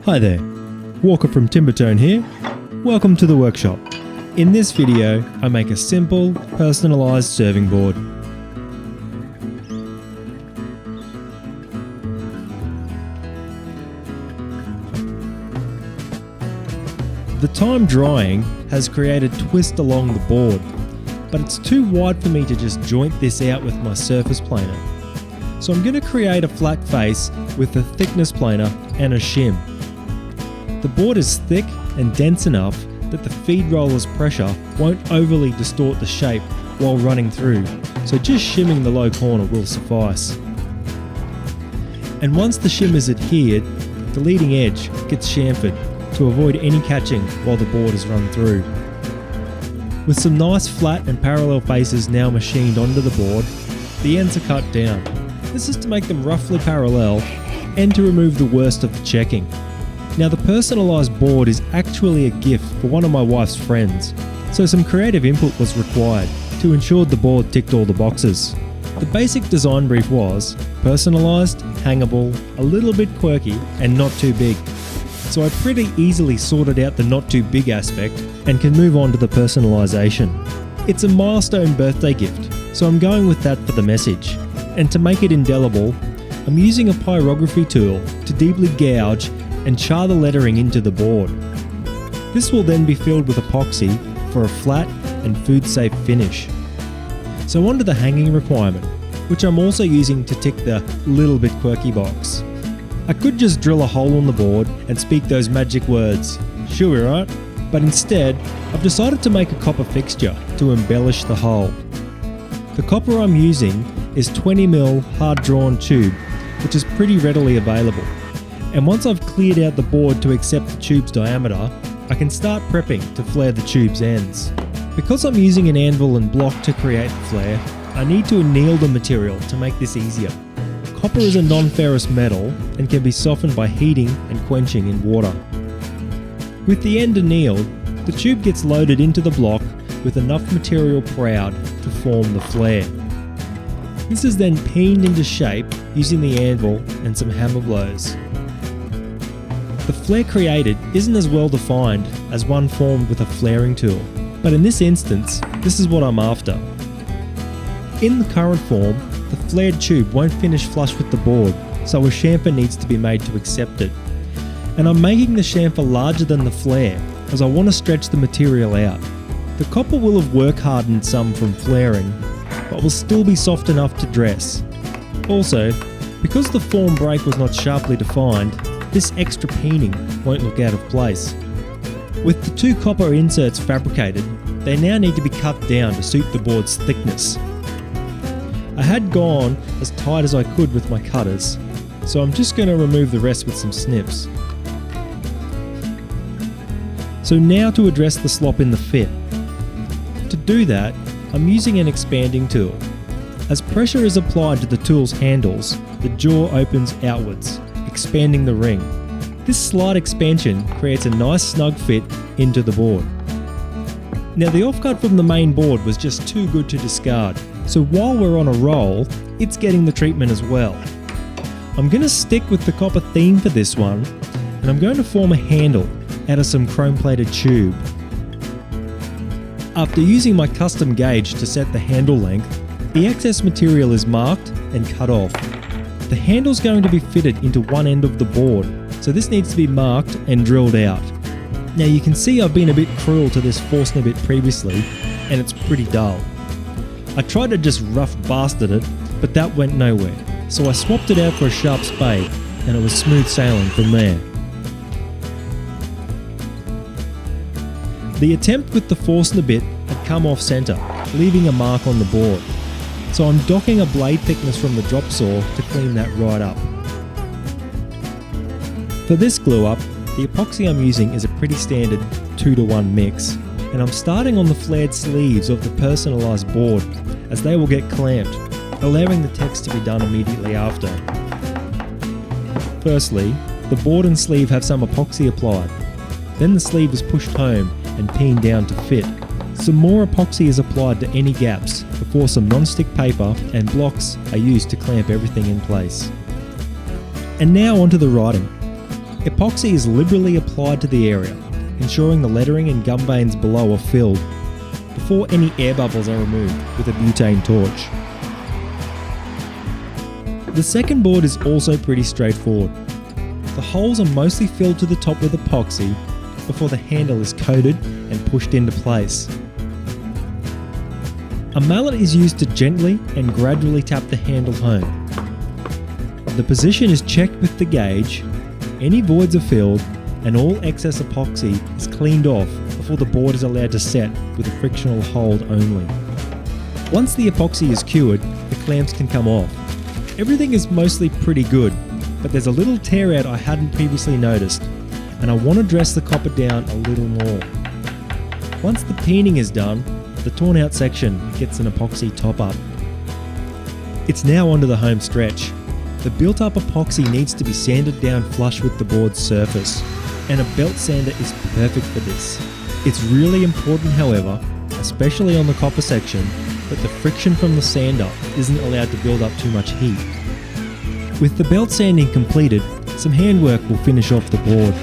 Hi there, Walker from Timbertone here. Welcome to the workshop. In this video, I make a simple, personalised serving board. The time drying has created twist along the board, but it's too wide for me to just joint this out with my surface planer. So I'm going to create a flat face with a thickness planer and a shim. The board is thick and dense enough that the feed roller's pressure won't overly distort the shape while running through, so just shimming the low corner will suffice. And once the shim is adhered, the leading edge gets chamfered to avoid any catching while the board is run through. With some nice flat and parallel faces now machined onto the board, the ends are cut down. This is to make them roughly parallel and to remove the worst of the checking. Now the personalised board is actually a gift for one of my wife's friends, so some creative input was required to ensure the board ticked all the boxes. The basic design brief was personalised, hangable, a little bit quirky and not too big. So I pretty easily sorted out the not too big aspect and can move on to the personalisation. It's a milestone birthday gift, so I'm going with that for the message. And to make it indelible, I'm using a pyrography tool to deeply gouge and char the lettering into the board. This will then be filled with epoxy for a flat and food safe finish. So onto the hanging requirement, which I'm also using to tick the little bit quirky box. I could just drill a hole on the board and speak those magic words, "Sure, we right?" But instead, I've decided to make a copper fixture to embellish the hole. The copper I'm using is 20mm hard drawn tube, which is pretty readily available. And once I've cleared out the board to accept the tube's diameter, I can start prepping to flare the tube's ends. Because I'm using an anvil and block to create the flare, I need to anneal the material to make this easier. Copper is a non-ferrous metal and can be softened by heating and quenching in water. With the end annealed, the tube gets loaded into the block with enough material proud to form the flare. This is then peened into shape using the anvil and some hammer blows. The flare created isn't as well defined as one formed with a flaring tool, but in this instance, this is what I'm after. In the current form, the flared tube won't finish flush with the board, so a chamfer needs to be made to accept it. And I'm making the chamfer larger than the flare, as I want to stretch the material out. The copper will have work hardened some from flaring, but will still be soft enough to dress. Also, because the form break was not sharply defined, this extra peening won't look out of place. With the two copper inserts fabricated, they now need to be cut down to suit the board's thickness. I had gone as tight as I could with my cutters, so I'm just going to remove the rest with some snips. So now to address the slop in the fit. To do that, I'm using an expanding tool. As pressure is applied to the tool's handles, the jaw opens outwards, expanding the ring. This slight expansion creates a nice snug fit into the board. Now the offcut from the main board was just too good to discard, so while we're on a roll, it's getting the treatment as well. I'm going to stick with the copper theme for this one, and I'm going to form a handle out of some chrome plated tube. After using my custom gauge to set the handle length, the excess material is marked and cut off. The handle's going to be fitted into one end of the board, so this needs to be marked and drilled out. Now you can see I've been a bit cruel to this Forstner bit previously, and it's pretty dull. I tried to just rough bastard it, but that went nowhere, so I swapped it out for a sharp spade, and it was smooth sailing from there. The attempt with the Forstner bit had come off centre, leaving a mark on the board. So I'm docking a blade thickness from the drop saw to clean that right up. For this glue up, the epoxy I'm using is a pretty standard 2-to-1 mix, and I'm starting on the flared sleeves of the personalised board as they will get clamped, allowing the text to be done immediately after. Firstly, the board and sleeve have some epoxy applied. Then the sleeve is pushed home and peened down to fit. Some more epoxy is applied to any gaps before some non-stick paper and blocks are used to clamp everything in place. And now onto the writing. Epoxy is liberally applied to the area, ensuring the lettering and gum veins below are filled, before any air bubbles are removed with a butane torch. The second board is also pretty straightforward. The holes are mostly filled to the top with epoxy before the handle is coated and pushed into place. A mallet is used to gently and gradually tap the handle home. The position is checked with the gauge, any voids are filled, and all excess epoxy is cleaned off before the board is allowed to set with a frictional hold only. Once the epoxy is cured, the clamps can come off. Everything is mostly pretty good, but there's a little tear out I hadn't previously noticed, and I want to dress the copper down a little more. Once the peening is done, the torn out section gets an epoxy top up. It's now onto the home stretch. The built up epoxy needs to be sanded down flush with the board's surface, and a belt sander is perfect for this. It's really important, however, especially on the copper section, that the friction from the sander isn't allowed to build up too much heat. With the belt sanding completed, some handwork will finish off the board.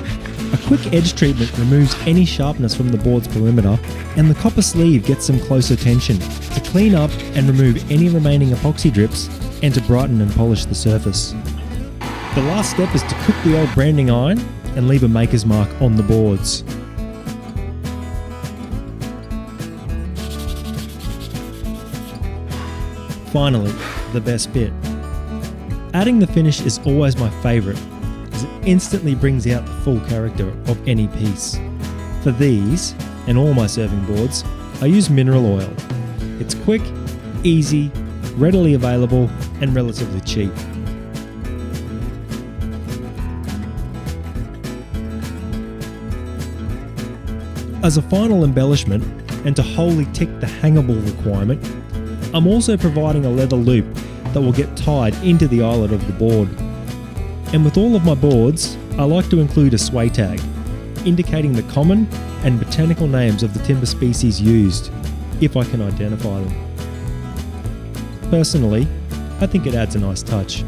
A quick edge treatment removes any sharpness from the board's perimeter, and the copper sleeve gets some closer tension to clean up and remove any remaining epoxy drips and to brighten and polish the surface. The last step is to cook the old branding iron and leave a maker's mark on the boards. Finally, the best bit. Adding the finish is always my favourite, as it instantly brings out the full character of any piece. For these, and all my serving boards, I use mineral oil. It's quick, easy, readily available, and relatively cheap. As a final embellishment, and to wholly tick the hangable requirement, I'm also providing a leather loop that will get tied into the eyelet of the board. And with all of my boards, I like to include a sway tag, indicating the common and botanical names of the timber species used, if I can identify them. Personally, I think it adds a nice touch.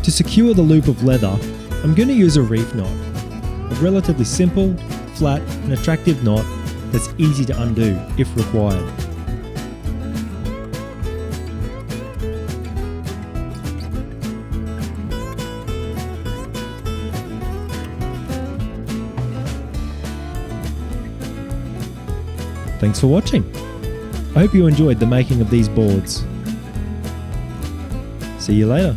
To secure the loop of leather, I'm going to use a reef knot, a relatively simple, flat and attractive knot that's easy to undo if required. Thanks for watching. I hope you enjoyed the making of these boards. See you later.